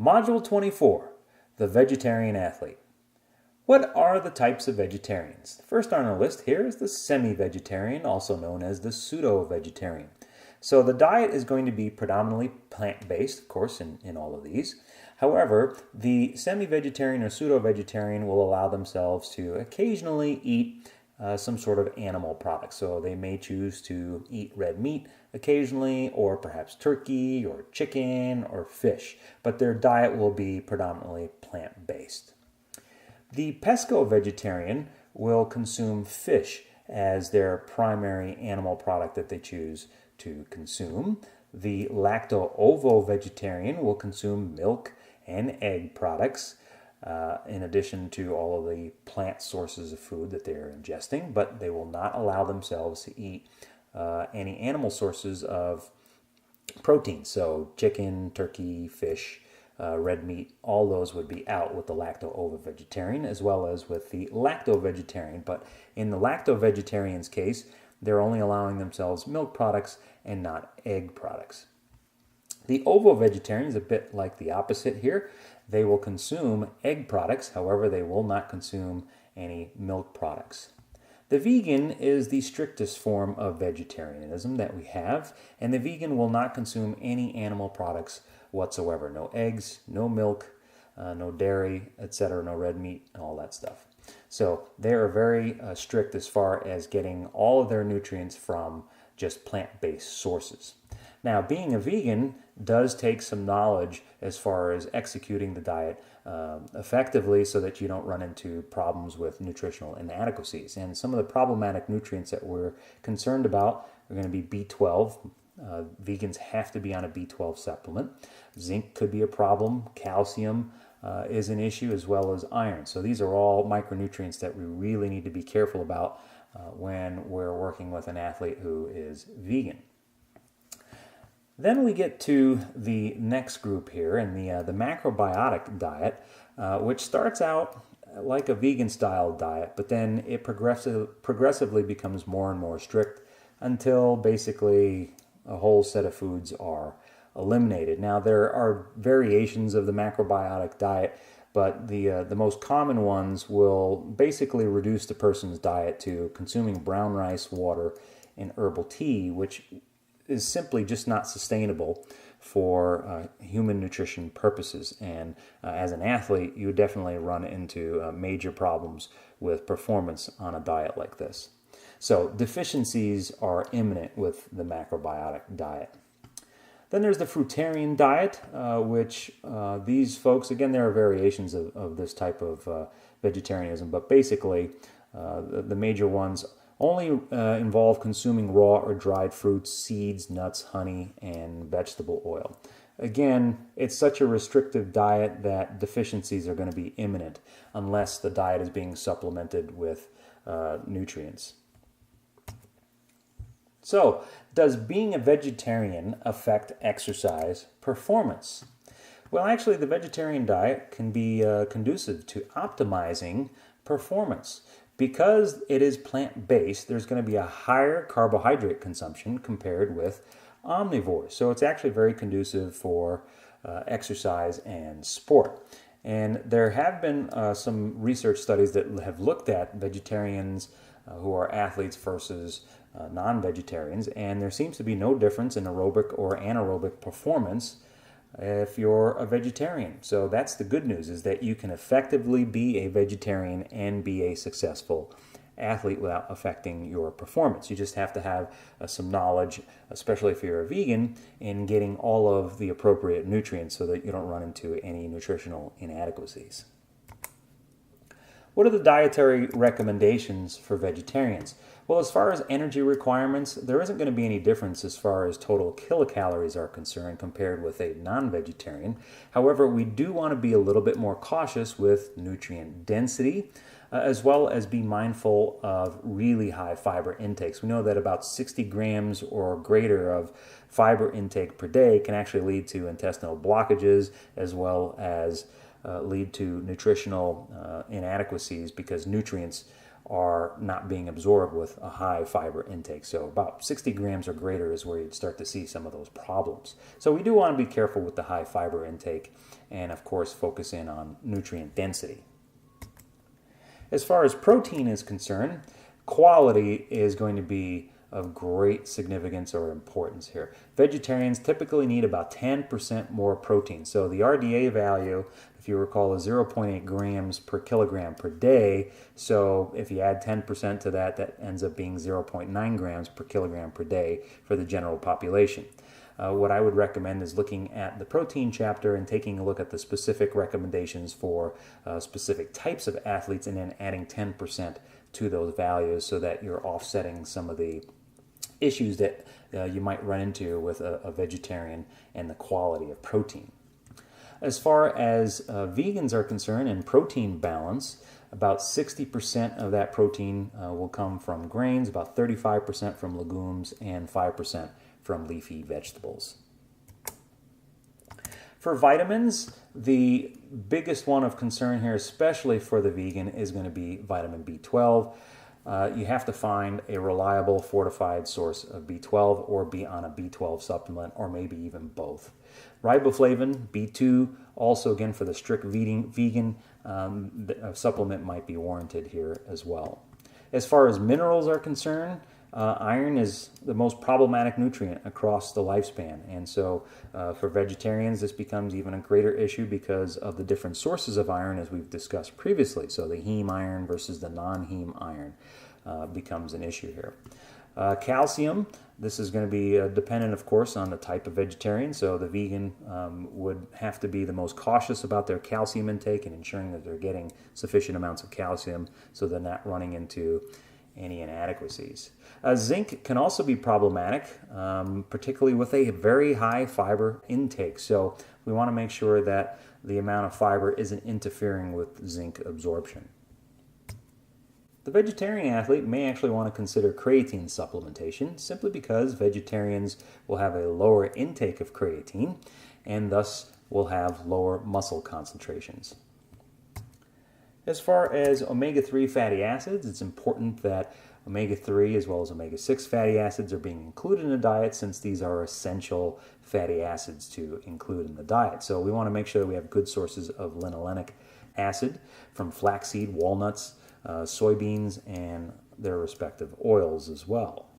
Module 24, the vegetarian athlete. What are the types of vegetarians? The first on our list here is the semi-vegetarian, also known as the pseudo-vegetarian. So the diet is going to be predominantly plant-based, of course, in all of these. However, the semi-vegetarian or pseudo-vegetarian will allow themselves to occasionally eat some sort of animal product. So they may choose to eat red meat occasionally, or perhaps turkey or chicken or fish, but their diet will be predominantly plant-based. The pesco-vegetarian will consume fish as their primary animal product that they choose to consume. The lacto-ovo-vegetarian will consume milk and egg products, in addition to all of the plant sources of food that they are ingesting, but they will not allow themselves to eat any animal sources of protein. So chicken, turkey, fish, red meat, all those would be out with the lacto-ovo-vegetarian as well as with the lacto-vegetarian. But in the lacto-vegetarian's case, they're only allowing themselves milk products and not egg products. The ovo-vegetarian is a bit like the opposite here. They will consume egg products, however, they will not consume any milk products. The vegan is the strictest form of vegetarianism that we have, and the vegan will not consume any animal products whatsoever. No eggs, no milk, no dairy, etc., no red meat, and all that stuff. So they are very strict as far as getting all of their nutrients from just plant-based sources. Now, being a vegan does take some knowledge as far as executing the diet effectively so that you don't run into problems with nutritional inadequacies. And some of the problematic nutrients that we're concerned about are going to be B12. Vegans have to be on a B12 supplement. Zinc could be a problem. Calcium is an issue, as well as iron. So these are all micronutrients that we really need to be careful about when we're working with an athlete who is vegan. Then we get to the next group here, and the macrobiotic diet, which starts out like a vegan-style diet, but then it progressively becomes more and more strict until basically a whole set of foods are eliminated. Now, there are variations of the macrobiotic diet, but the most common ones will basically reduce the person's diet to consuming brown rice, water, and herbal tea, which is simply just not sustainable for human nutrition purposes. And as an athlete, you would definitely run into major problems with performance on a diet like this. So deficiencies are imminent with the macrobiotic diet. Then there's the fruitarian diet, which these folks, again, there are variations of this type of vegetarianism, but basically the major ones only involve consuming raw or dried fruits, seeds, nuts, honey, and vegetable oil. Again, it's such a restrictive diet that deficiencies are going to be imminent unless the diet is being supplemented with nutrients. So, does being a vegetarian affect exercise performance? Well, actually, the vegetarian diet can be conducive to optimizing performance. Because it is plant-based, there's going to be a higher carbohydrate consumption compared with omnivores. So it's actually very conducive for exercise and sport. And there have been some research studies that have looked at vegetarians who are athletes versus non-vegetarians, and there seems to be no difference in aerobic or anaerobic performance if you're a vegetarian. So that's the good news, is that you can effectively be a vegetarian and be a successful athlete without affecting your performance. You just have to have some knowledge, especially if you're a vegan, in getting all of the appropriate nutrients so that you don't run into any nutritional inadequacies. What are the dietary recommendations for vegetarians? Well, as far as energy requirements, there isn't going to be any difference as far as total kilocalories are concerned compared with a non-vegetarian. However, we do want to be a little bit more cautious with nutrient density, as well as be mindful of really high fiber intakes. We know that about 60 grams or greater of fiber intake per day can actually lead to intestinal blockages, as well as lead to nutritional inadequacies, because nutrients are not being absorbed with a high fiber intake. So about 60 grams or greater is where you'd start to see some of those problems. So we do want to be careful with the high fiber intake and of course focus in on nutrient density. As far as protein is concerned, quality is going to be of great significance or importance here. Vegetarians typically need about 10% more protein. So the RDA value, if you recall, is 0.8 grams per kilogram per day. So if you add 10% to that, that ends up being 0.9 grams per kilogram per day for the general population. What I would recommend is looking at the protein chapter and taking a look at the specific recommendations for specific types of athletes and then adding 10% to those values so that you're offsetting some of the issues that you might run into with a vegetarian and the quality of protein. As far as vegans are concerned and protein balance, about 60% of that protein will come from grains, about 35% from legumes, and 5% from leafy vegetables. For vitamins, the biggest one of concern here, especially for the vegan, is going to be vitamin B12. You have to find a reliable fortified source of B12 or be on a B12 supplement or maybe even both. Riboflavin, B2, also again for the strict vegan, a supplement might be warranted here as well. As far as minerals are concerned, iron is the most problematic nutrient across the lifespan, and so for vegetarians this becomes even a greater issue because of the different sources of iron as we've discussed previously. So the heme iron versus the non-heme iron becomes an issue here. Calcium, this is going to be dependent of course on the type of vegetarian, so the vegan would have to be the most cautious about their calcium intake and ensuring that they're getting sufficient amounts of calcium so they're not running into any inadequacies. Zinc can also be problematic, particularly with a very high fiber intake. So we want to make sure that the amount of fiber isn't interfering with zinc absorption. The vegetarian athlete may actually want to consider creatine supplementation simply because vegetarians will have a lower intake of creatine and thus will have lower muscle concentrations. As far as omega-3 fatty acids, it's important that omega-3 as well as omega-6 fatty acids are being included in the diet since these are essential fatty acids to include in the diet. So we want to make sure that we have good sources of linolenic acid from flaxseed, walnuts, soybeans, and their respective oils as well.